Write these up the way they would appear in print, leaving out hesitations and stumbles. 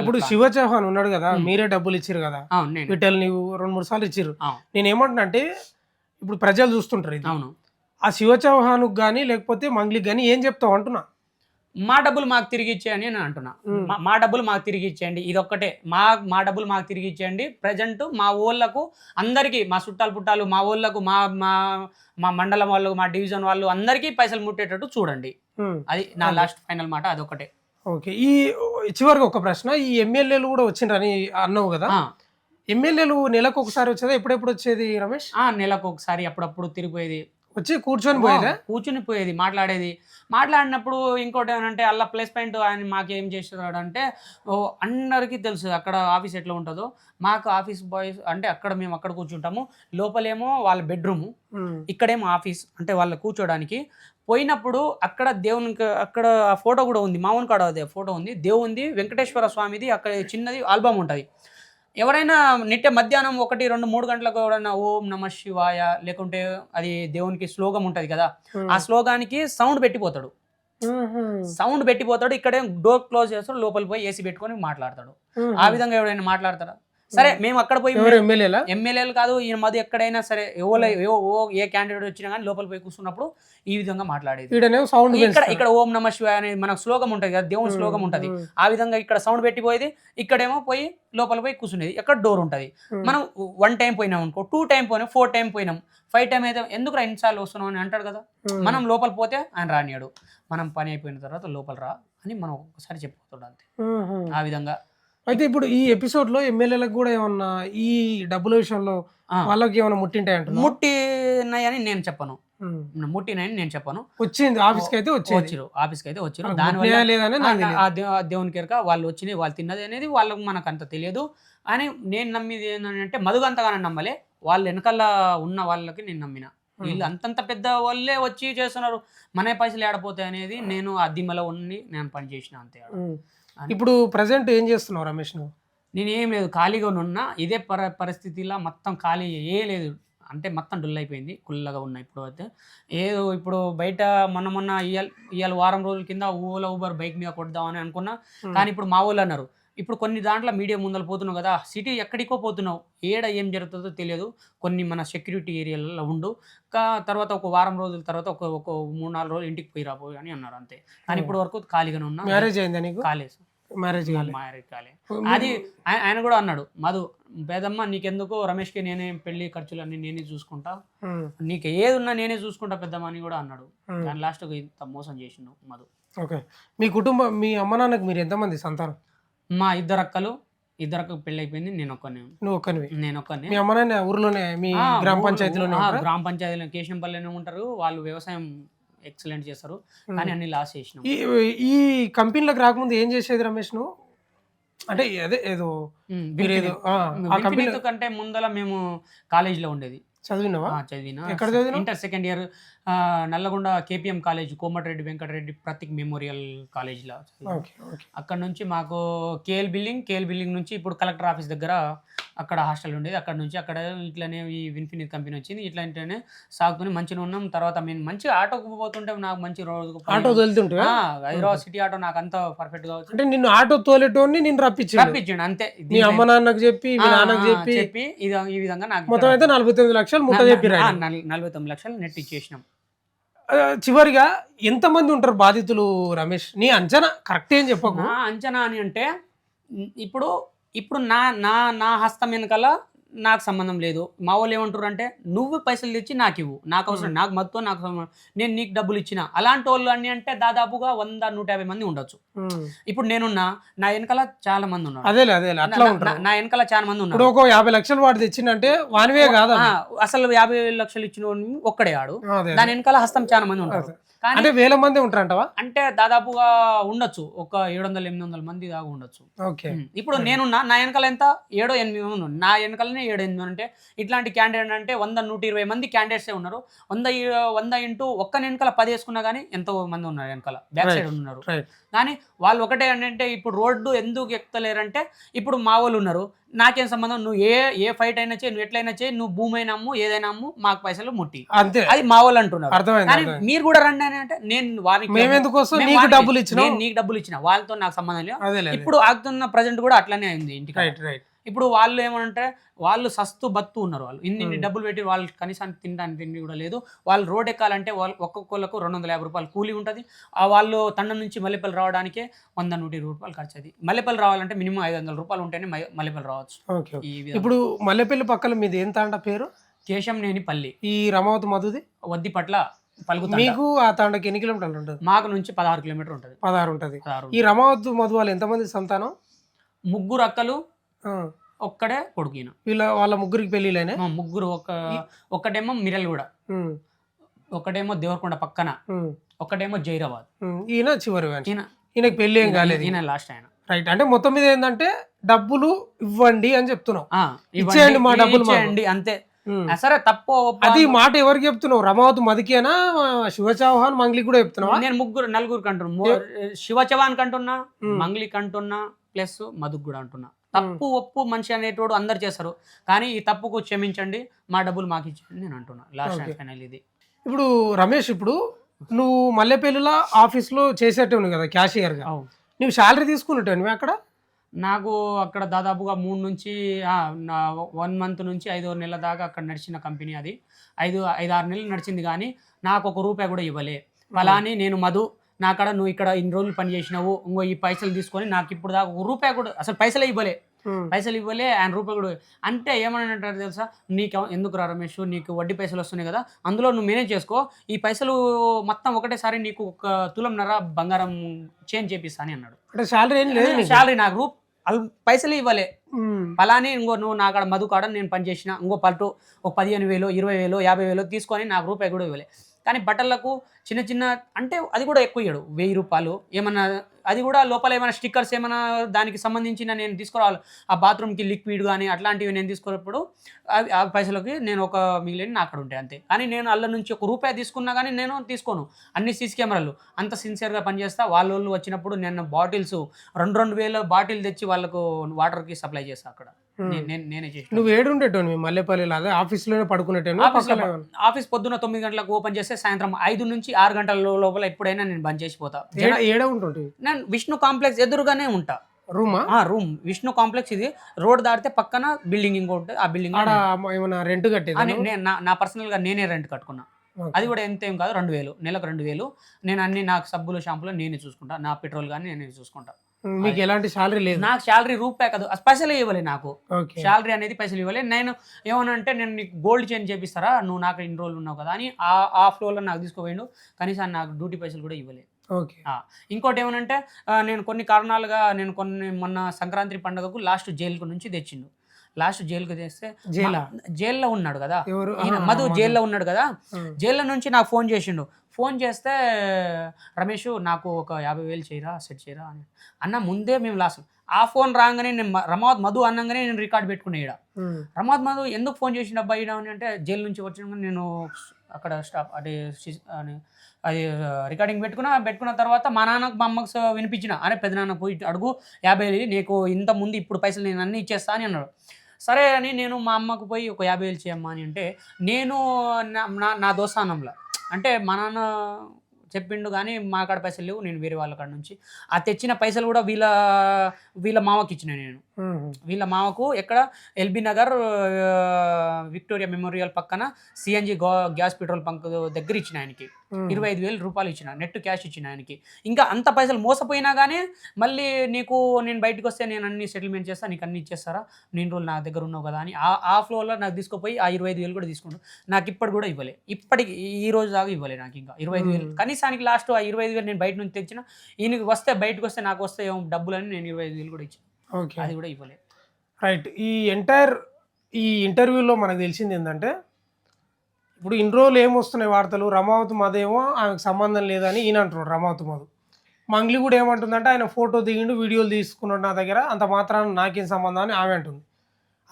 ఇప్పుడు శివ చౌహాన్ ఉన్నాడు కదా, మీరే డబ్బులు ఇచ్చిర్రు కదా, అవును నేను వీటిని నీవు 2-3 సార్లు ఇచ్చిర్రు. అవును నేను ఏమంటున్నా అంటే ఇప్పుడు ప్రజలు చూస్తుంటారు ఇది. అవును ఆ శివ చౌహాన్కి కానీ లేకపోతే మంగ్లీకి కానీ ఏం చెప్తావు అంటున్నా. మా డబ్బులు మాకు తిరిగి ఇచ్చేయని నేను అంటున్నా. మా డబ్బులు మాకు తిరిగి ఇచ్చేయండి, ఇదొక్కటే. మా డబ్బులు మాకు తిరిగి ఇచ్చేయండి. ప్రజెంట్ మా ఊళ్ళకు అందరికీ, మా చుట్టాలు పుట్టాలు, మా ఊళ్ళకు, మా మా మా మండలం వాళ్ళు, మా డివిజన్ వాళ్ళు అందరికీ పైసలు ముట్టేటట్టు చూడండి. అది నా లాస్ట్ ఫైనల్ మాట, అదొకటే. ఓకే. ఈ చివరికి ఒక ప్రశ్న, ఈ ఎమ్మెల్యేలు కూడా వచ్చిండ్రని అన్నావు కదా, ఎమ్మెల్యేలు నెలకు ఒకసారి వచ్చేదా, ఎప్పుడెప్పుడు వచ్చేది రమేష్? నెలకు ఒకసారి అప్పుడప్పుడు తిరిగిపోయేది, వచ్చి కూర్చొని పోయేదా? కూర్చుని పోయేది, మాట్లాడేది. మాట్లాడినప్పుడు ఇంకోటి ఏమంటే అలా ప్లస్ పాయింట్ ఆయన మాకేం చేస్తున్నాడు అంటే, అందరికీ తెలుసు అక్కడ ఆఫీస్ ఎట్లా ఉంటుందో. మాకు ఆఫీస్ బాయ్స్ అంటే అక్కడ మేము అక్కడ కూర్చుంటాము, లోపలేమో వాళ్ళ బెడ్రూము, ఇక్కడేమో ఆఫీస్ అంటే వాళ్ళు కూర్చోడానికి. పోయినప్పుడు అక్కడ దేవునికి అక్కడ ఫోటో కూడా ఉంది, మామూలు కాడ అదే ఫోటో ఉంది, దేవుంది, వెంకటేశ్వర స్వామిది, అక్కడ చిన్నది ఆల్బమ్ ఉంటుంది. ఎవరైనా మధ్యాహ్నం 1, 2, 3 గంటలకు ఎవరైనా ఓం నమ శివాయ లేకుంటే అది దేవునికి శ్లోకం ఉంటుంది కదా, ఆ శ్లోకానికి సౌండ్ పెట్టిపోతాడు. ఇక్కడే డోర్ క్లోజ్ చేస్తాడు, లోపలికి పోయి ఏసీ పెట్టుకొని మాట్లాడతాడు. ఆ విధంగా ఎవరైనా మాట్లాడతారా? సరే మేము అక్కడ పోయి ఎమ్మెల్యేలు కాదు, ఈయన మధ్య ఎక్కడైనా సరే ఏ క్యాండిడేట్ వచ్చినా కానీ లోపల పోయి కూర్చున్నప్పుడు ఈ విధంగా మాట్లాడేది. ఇక్కడ ఓం నమ శివాయ అనేది మనకు శ్లోకం ఉంటుంది కదా, దేవుని శ్లోకం ఉంటుంది, ఆ విధంగా ఇక్కడ సౌండ్ పెట్టిపోయేది, ఇక్కడేమో పోయి లోపల పోయి కూర్చునేది. ఎక్కడ డోర్ ఉంటుంది. మనం 1 టైం పోయినాం అనుకో, 2 టైం పోయినాం, 4 టైం పోయినాం, 5 టైం అయితే ఎందుకు ఎన్నిసార్లు వస్తున్నాం అని అంటాడు కదా. మనం లోపల పోతే ఆయన రానియాడు, మనం పని అయిపోయిన తర్వాత లోపల రా అని మనం ఒక్కసారి చెప్పిపోతాడు అంతే. ఆ విధంగా అయితే ఇప్పుడు ఈ ఎపిసోడ్ లో ఎమ్మెల్యేలకు కూడా ఏమన్నా ఈ డబ్బుల విషయంలో వాళ్ళకి ఏమైనా ముట్టింటాయంట? ముట్టినాయని నేను చెప్పను, వచ్చింది ఆఫీస్కి అయితే వచ్చారు, దానివల్ల దేవునికి ఎరక వాళ్ళు వచ్చినాయి, వాళ్ళు తిన్నది అనేది వాళ్ళకు మనకు అంత తెలియదు అని నేను నమ్మిది ఏంటంటే, మధుగంతగానే నమ్మలే, వాళ్ళు వెనకాల ఉన్న వాళ్ళకి నేను నమ్మిన. వీళ్ళు అంతంత పెద్ద వాళ్ళే వచ్చి చేస్తున్నారు, మన పైసలు ఏడపోతాయి అనేది నేను ఆ దిమ్మలో ఉండి నేను పని చేసిన అంతే. ఇప్పుడు ప్రజెంట్ ఏం చేస్తున్నావు రమేష్ నువ్వు? నేనేం లేదు, ఖాళీగా ఉన్నా. ఇదే పరిస్థితిలో మొత్తం ఖాళీ ఏ లేదు అంటే మొత్తం డుల్ అయిపోయింది, కుల్లగా ఉన్నా ఇప్పుడు. అయితే ఏదో ఇప్పుడు బయట మొన్న ఇవాళ వారం రోజుల కింద ఓలా ఊబర్ బైక్ మీద కొడదామని అనుకున్నా, కానీ ఇప్పుడు మా వాళ్ళు అన్నారు, ఇప్పుడు కొన్ని దాంట్లో మీడియా ముందర పోతున్నావు కదా, సిటీ ఎక్కడికో పోతున్నావు, ఏడ ఏం జరుగుతుందో తెలియదు, కొన్ని మన సెక్యూరిటీ ఏరియాలలో ఉండు, తర్వాత ఒక వారం రోజుల తర్వాత ఒక 3-4 రోజులు ఇంటికి పోయి రాబోయే అని అన్నారు అంతే. కానీ ఇప్పుడు వరకు ఖాళీగానే ఉన్నా. మ్యారేజ్ అయిందా నీకు? కాలేదు, మ్యారేజ్ కాలే. అది ఆయన కూడా అన్నాడు, మధు పేదమ్మ నీకెందుకు, రమేష్కి నేనే పెళ్లి ఖర్చులన్నీ నేనే చూసుకుంటా, నీకు ఏది ఉన్నా నేనే చూసుకుంటా పెద్దమ్మ అని కూడా అన్నాడు. కానీ లాస్ట్కి ఇంత మోసం చేసిండు మధు. ఓకే. మీ కుటుంబం, మీ అమ్మ నాన్నకు మీరు ఎంతమంది సంతానం? మా 2 అక్కలు, 2 అక్కకు పెళ్లి అయిపోయింది, నేను ఒక్కనే. నువ్వు ఒక్కనివి? నేను ఒక్కనే. మీ అమ్మ నాన్న ఊర్లోనే, మీ గ్రామ పంచాయతీలోనే? గ్రామ పంచాయతీలో కేశంపల్లిలోనే ఉంటారు వాళ్ళు, వ్యవసాయం ఎక్సలెంట్ చేస్తారు, కానీ అన్ని లాస్ చేసినాం. ఈ కంపెనీలకు రాకముందు ఏం చేసేది రమేష్ నువ్వు? అంటే అదే ఏదో కంటే ముందల మేము కాలేజీలో ఉండేది. చదివినా? ఎక్కడ చదివినా? Inter second year Nalgonda KPM college, Komatireddy Venkatreddy Prateek memorial కాలేజ్లో. అక్కడ నుంచి మాకు కేఎల్ బిల్డింగ్ నుంచి ఇప్పుడు కలెక్టర్ ఆఫీస్ దగ్గర అక్కడ హాస్టల్ ఉండేది. అక్కడ నుంచి అక్కడ ఇట్లానే ఈ ఇన్ఫినిట్ కంపెనీ వచ్చింది. ఇట్లాంటినే సాగుతూనే మంచిగా ఉన్నాం. తర్వాత మేము మంచిగా ఆటోకు పోతుంటే నాకు మంచి రోజు ఆటో తోలుతుంటే హైదరాబాద్ సిటీ ఆటో నాకు అంత పర్ఫెక్ట్గా వచ్చింది. అంటే నిన్ను ఆటో తోలేటోని నేను రప్పించాను అంతే. మీ అమ్మ నాన్నకు చెప్పి, మీ నాన్నకు చెప్పి ఈ విధంగా నాకు మొత్తం అయితే 49 లక్షలు ముట్ట చెప్పి 49 లక్షలు నెట్ ఇచ్చేసినాం. చివరిగా ఎంతమంది ఉంటారు బాధితులు రమేష్? నీ అంచనా కరెక్ట్ ఏం చెప్పకు. అంచనా అని అంటే ఇప్పుడు నా హస్తం వెనకాల నాకు సంబంధం లేదు. మా వాళ్ళు ఏమంటారు అంటే, నువ్వు పైసలు తెచ్చి నాకు ఇవ్వు, నాకు అవసరం, నాకు మొత్తం నాకు నేను నీకు డబ్బులు ఇచ్చిన. అలాంటి వాళ్ళు అని అంటే దాదాపుగా 100-150 మంది ఉండొచ్చు. ఇప్పుడు నేనున్నా, నా వెనకాల చాలా మంది ఉన్నారు. నా వెనకాల చాలా మంది ఉన్నారు. ఒక 50 లక్షలు వాడు తెచ్చిందంటే వానివే కాదు, అసలు 50 లక్షలు ఇచ్చిన ఒక్కడే ఆడు. దాని వెనకాల హస్తం చాలా మంది ఉంటారు. అంటే 1000 మంది ఉంటారంటవా? అంటే దాదాపుగా ఉండొచ్చు, ఒక 700-800 మంది దాకా ఉండొచ్చు. ఓకే. ఇప్పుడు నేనున్నా, నా వెనకాల ఎంత 7-8 మంది ఉన్నారు. నా వెనకాల వాళ్ళనే 7-8 అంటే ఇట్లాంటి క్యాండిడేట్ అంటే 100-120 మంది క్యాండిడేట్సే ఉన్నారు. 100 ఇంటూ ఒక్క వెనకాల 10 వేసుకున్నా కానీ ఎంతో మంది ఉన్నారు వెనకాల బ్యాక్ సైడ్ ఉన్నారు. కానీ వాళ్ళు ఒకటే అంటే ఇప్పుడు రోడ్డు ఎందుకు ఎక్కుతలేరంటే ఇప్పుడు మా వాళ్ళు ఉన్నారు, నాకేం సంబంధం, నువ్వు ఏ ఫైట్ అయినా చేయి, నువ్వు ఎట్లయినా చేయి, నువ్వు భూమి అయినా అమ్ము, ఏదైనా అమ్ము, మాకు పైసలు ముట్టి, అంతే. అది మా వాళ్ళు అంటున్నారు. కానీ మీరు కూడా రండి అని అంటే నేను వారికి నీకు డబ్బులు ఇచ్చిన వాళ్ళతో నాకు సంబంధం లేదు. ఇప్పుడు ఆగుతున్న ప్రజెంట్ కూడా అట్లనే అయింది ఇంటికి. ఇప్పుడు వాళ్ళు ఏమంటే వాళ్ళు సస్తు బత్తు ఉన్నారు, వాళ్ళు ఇన్ని డబ్బులు పెట్టి వాళ్ళు కనీసానికి తినడానికి తిండి కూడా లేదు. వాళ్ళు రోడ్ ఎక్కాలంటే వాళ్ళు ఒక్కొక్కళ్ళకు 250 రూపాయలు కూలీ ఉంటుంది. వాళ్ళు తండ నుంచి మల్లెపల్లి రావడానికే 100-120 రూపాయలు ఖర్చు. అది మల్లెపల్లి రావాలంటే మినిమం 500 రూపాయలు ఉంటేనే మల్లెపల్లి రావచ్చు. ఇప్పుడు మల్లెపల్లి పక్కన మీది ఏం తాండ పేరు? కేశంనేని పల్లి. ఈ రమావతి మధుది వద్దిపట్ల పలుకుతా. మీకు ఆ తాండకి ఎన్ని కిలోమీటర్లు ఉంటుంది? మాకు నుంచి 16 కిలోమీటర్ ఉంటుంది. 16 ఉంటుంది. ఈ రమావతి మధు వాళ్ళు ఎంతమంది సంతానం? 3 అక్కలు, ఒక్కడే కొడుకు. వాళ్ళ ముగ్గురికి పెళ్లిలేనే? ముగ్గురు. ఒక్కటేమో మిర్యాలగూడ, ఒకటేమో దేవరకొండ పక్కన, ఒకటేమో జైరాబాద్. ఈయన చివరి, ఈయనకి పెళ్లి ఏం కాలేదు, ఈయన లాస్ట్ ఆయన. రైట్. అంటే మొత్తం మీద ఏంటంటే డబ్బులు ఇవ్వండి అని చెప్తున్నావు, ఇచ్చేయండి మా డబ్బులు ఇవ్వండి అంతే. సరే తప్పు అది మాట ఎవరికి చెప్తున్నావు? రమావతి మధుకేనా, శివ చౌహాన్, మంగ్లీ కూడా చెప్తున్నావా? నేను 4 అంటున్నా. శివ చౌహాన్ కంటున్నా, మంగ్లీ కంటున్నా, ప్లస్ మధుకు కూడా అంటున్నా. తప్పు ఒప్పు మనిషి అనేటోడు అందరు చేస్తారు, కానీ ఈ తప్పుకు క్షమించండి, మా డబ్బులు మాకు ఇచ్చండి నేను అంటున్నా. లాస్ట్ ఫైనల్ ఇది. ఇప్పుడు రమేష్, ఇప్పుడు నువ్వు మల్లెపల్లిలో ఆఫీస్లో చేసేటోను కదా క్యాషియర్గా, నువ్వు శాలరీ తీసుకున్నట్టు నువ్వు అక్కడ? నాకు అక్కడ దాదాపుగా 3 నుంచి 1 మంత్ నుంచి 5 నెలల దాకా అక్కడ నడిచిన కంపెనీ. అది 5-6 నెలలు నడిచింది, కానీ నాకు 1 రూపాయి కూడా ఇవ్వలే. అలానే నేను మధు నాకడ నువ్వు ఇక్కడ ఇన్ని రోజులు పని చేసినావు, ఇంకో ఈ పైసలు తీసుకొని నాకు ఇప్పుడు దాకా 1 రూపాయి కూడా అసలు పైసలే ఇవ్వలే. ఆయన రూపాయి కూడా అంటే ఏమని అంటారు తెలుసా, నీకు ఎందుకు రా రమేష్, నీకు వడ్డీ పైసలు వస్తున్నాయి కదా, అందులో నువ్వు మేనేజ్ చేసుకో, ఈ పైసలు మొత్తం ఒకటేసారి నీకు 1 తులంన్నర బంగారం చేంజ్ చేపిస్తా అని అన్నాడు. అంటే శాలరీ నాకు పైసలు ఇవ్వలే. అలానే ఇంకో నువ్వు నా కాడ మధు కాడ నేను పని చేసిన, ఇంకో పల్టు 15,000, 20,000, 50,000 తీసుకొని నాకు రూపాయి కూడా ఇవ్వలే. కానీ బట్టలకు చిన్న అంటే అది కూడా ఎక్కువ ఇయ్యడు, 1000 రూపాయలు ఏమన్నా, అది కూడా లోపల ఏమైనా స్టిక్కర్స్ ఏమైనా దానికి సంబంధించిన నేను తీసుకురావాలి, ఆ బాత్రూమ్కి లిక్విడ్ కానీ అట్లాంటివి నేను తీసుకున్నప్పుడు ఆ పైసలకి నేను ఒక మిగిలిన నా అక్కడ ఉంటాయి అంతే. కానీ నేను అల్ల నుంచి 1 రూపాయి తీసుకున్నా కానీ నేను తీసుకోను. అన్ని సీసీ కెమెరాలు అంత సిన్సియర్గా పనిచేస్తా. వాళ్ళు వచ్చినప్పుడు నేను బాటిల్స్ 2,000 బాటిల్ తెచ్చి వాళ్ళకు వాటర్కి సప్లై చేస్తా అక్కడ. నేనే చేసి. నువ్వు ఏడుండేటోని మల్లెపల్లిలో? అదే ఆఫీస్లోనే పడుకునేటోని? ఆఫీస్ పొద్దున్న 9 గంటలకు ఓపెన్ చేస్తే సాయంత్రం 5 నుంచి 6 గంటల లోపల ఎప్పుడైనా నేను బంద్ చేసిపోతా. ఏడ ఉంటుంది? నేను విష్ణు కాంప్లెక్స్ ఎదురుగానే ఉంటా. Room Vishnu complex. ఇది రోడ్ దాటితే పక్కన బిల్డింగ్ ఇంకోటి. ఆ బిల్డింగ్ రెంట్ కట్టేది నా పర్సనల్ గా నేనే రెంట్ కట్టుకున్నా. అది కూడా ఎంత ఏం కాదు, 2,000 నెలకు 2,000. నేను అన్ని నాకు సబ్బులు షాంపులు నేనే చూసుకుంటా, నా పెట్రోల్ కానీ నేనే చూసుకుంటా. మీకు ఎలాంటి శాలరీ లేదు? నాకు శాలరీ రూపాయి కాదు, పైసలు ఇవ్వలే నాకు. శాలరీ అనేది పైసలు ఇవ్వలే. నేను ఏమనంటే నేను నీకు గోల్డ్ చేంజ్ చేపిస్తారా, నువ్వు నాకు ఇన్ని రోజులు ఉన్నావు కదా అని ఆ ఫ్లోలో నాకు తీసుకుపోయిండు. కనీసం నాకు డ్యూటీ పైసలు కూడా ఇవ్వలేదు. ఇంకోటి ఏమనంటే నేను కొన్ని కారణాలుగా మొన్న సంక్రాంతి పండుగకు లాస్ట్ జైలుకు నుంచి తెచ్చిండు. లాస్ట్ జైలుకు తెస్తే జైల్లో ఉన్నాడు కదా మధు, జైల్లో ఉన్నాడు కదా, జైల్లో నుంచి నాకు ఫోన్ చేసిండు. ఫోన్ చేస్తే రమేష్ నాకు ఒక 50,000 చేయరా, సెట్ చేయరా అని అన్న. ముందే మేము లాస్ట్ ఆ ఫోన్ రాగానే నేను రమావత్ మధు అన్నగానే నేను రికార్డ్ పెట్టుకునే ఈడ. రమావత్ మధు ఎందుకు ఫోన్ చేసిండు అబ్బాయి అని అంటే, జైలు నుంచి వచ్చిన నేను అక్కడ స్టాప్ అది రికార్డింగ్ పెట్టుకున్న తర్వాత మా నాన్నకు మా అమ్మకు వినిపించిన. అరే పెద్దనాన్న పోయి అడుగు 50,000 నీకు ఇంత ముందు ఇప్పుడు పైసలు నేను అన్నీ ఇచ్చేస్తా అని అన్నాడు. సరే అని నేను మా అమ్మకు పోయి ఒక 50,000 చేయమ్మా అని అంటే, నేను నా దోస్తానంలో అంటే మా నాన్న చెప్పిండు కానీ మా కాడ పైసలు లేవు, నేను వేరే వాళ్ళ కాడ నుంచి ఆ తెచ్చిన పైసలు కూడా వీళ్ళ మామకి ఇచ్చిన. నేను వీళ్ళ మామకు ఎక్కడ ఎల్బీ నగర్ విక్టోరియా మెమోరియల్ పక్కన సిఎన్జి గ్యాస్ పెట్రోల్ బంక్ దగ్గర ఇచ్చిన ఆయనకి 25,000 రూపాయలు ఇచ్చిన, నెట్ క్యాష్ ఇచ్చిన ఆయనకి. ఇంకా అంత పైసలు మోసపోయినా కానీ మళ్ళీ నేను బయటకు వస్తే నేను అన్ని సెటిల్మెంట్ చేస్తా, నీకు అన్ని ఇచ్చేస్తారా, నేను రోజులు నా దగ్గర ఉన్నావు కదా అని ఆ ఫ్లోలో నాకు తీసుకుపోయి ఆ 25,000 కూడా తీసుకుంటాను. నాకు ఇప్పటి కూడా ఇవ్వలే, ఇప్పటికి ఈ రోజు దాకా ఇవ్వలే నాకు ఇంకా 25,000. కనీసానికి లాస్ట్ ఆ 25,000 నేను బయట నుంచి తెచ్చిన. ఈయనకి వస్తే బయటకు వస్తే నాకు వస్తే ఏమో డబ్బులని నేను 25,000 కూడా ఇచ్చాను. అది కూడా ఇవ్వలే. రైట్. ఈ ఇంటర్వ్యూలో మనకు తెలిసింది ఏంటంటే, ఇప్పుడు ఇన్ని రోజులు ఏమొస్తున్నాయి వార్తలు, రమావతి మధు ఏమో ఆమెకు సంబంధం లేదని ఈయన అంటున్నాడు రమావతి మధు. మంగ్లీ కూడా ఏమంటుందంటే ఆయన ఫోటో దిగిండు, వీడియోలు తీసుకున్నాడు నా దగ్గర, అంత మాత్రాన నాకేం సంబంధం అని ఆమె అంటుంది.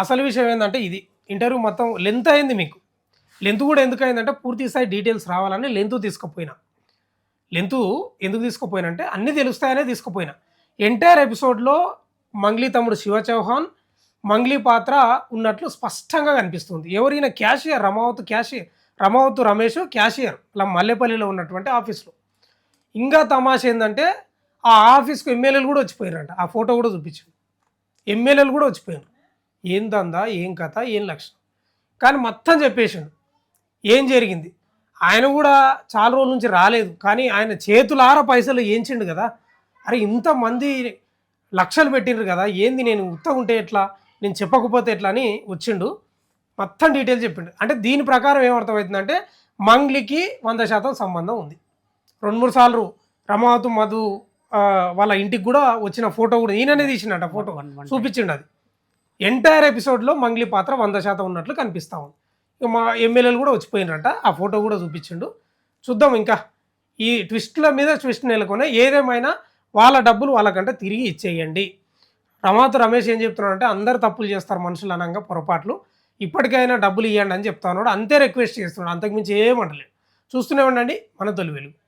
అసలు విషయం ఏంటంటే ఇది ఇంటర్వ్యూ మొత్తం లెంత్ అయింది మీకు. లెంత్ కూడా ఎందుకు అయిందంటే పూర్తి స్థాయి డీటెయిల్స్ రావాలని లెంత్ తీసుకుపోయినా. లెంత్ ఎందుకు తీసుకుపోయినంటే అన్నీ తెలుస్తాయనే తీసుకుపోయినా. ఎంటైర్ ఎపిసోడ్లో మంగ్లీ తమ్ముడు శివ చౌహాన్, మంగ్లీ పాత్ర ఉన్నట్లు స్పష్టంగా కనిపిస్తుంది. ఎవరైనా క్యాషియర్, రమావత్ రమేష్ క్యాషియర్ అలా మల్లెపల్లిలో ఉన్నటువంటి ఆఫీస్లో. ఇంకా తమాషా ఏంటంటే ఆ ఆఫీస్కు ఎమ్మెల్యేలు కూడా వచ్చిపోయారంట. ఆ ఫోటో కూడా చూపించాడు. ఎమ్మెల్యేలు కూడా వచ్చిపోయారు. ఏం దందా, ఏం కథ, ఏం లక్షణం కానీ మొత్తం చెప్పేసాడు ఏం జరిగింది. ఆయన కూడా చాలా రోజుల నుంచి రాలేదు, కానీ ఆయన చేతులార పైసలు ఏంచిండు కదా. అరే ఇంతమంది లక్షలు పెట్టిండ్రు కదా, ఏంది నేను ఉత్తగా ఉంటే ఎట్లా, నేను చెప్పకపోతే ఎట్లా అని వచ్చిండు. మొత్తం డీటెయిల్ చెప్పిండు. అంటే దీని ప్రకారం ఏమర్థమవుతుందంటే మంగ్లీకి 100% సంబంధం ఉంది. 2-3 సార్లు రమావత్ మధు వాళ్ళ ఇంటికి కూడా వచ్చిన ఫోటో కూడా ఈయననే తీసిండట. ఫోటో చూపించిండు. అది ఎంటైర్ ఎపిసోడ్లో మంగ్లీ పాత్ర 100% ఉన్నట్లు కనిపిస్తూ ఉంది. ఇక మా ఎమ్మెల్యేలు కూడా వచ్చిపోయినట. ఆ ఫోటో కూడా చూపించిండు. చూద్దాం ఇంకా ఈ ట్విస్ట్ల మీద ట్విస్ట్ నెలకొనే. ఏదేమైనా వాళ్ళ డబ్బులు వాళ్ళకంటే తిరిగి ఇచ్చేయండి. రమావత్ రమేష్ ఏం చెప్తున్నాడంటే అందరు తప్పులు చేస్తారు మనుషులు అనగా పొరపాట్లు, ఇప్పటికైనా డబ్బులు ఇవ్వండి అని చెప్తా ఉన్నాడు. అంతే రిక్వెస్ట్ చేస్తున్నాడు, అంతకుమించి ఏమంటలేదు. చూస్తూనే ఉండండి మన తొలి వెలుగు.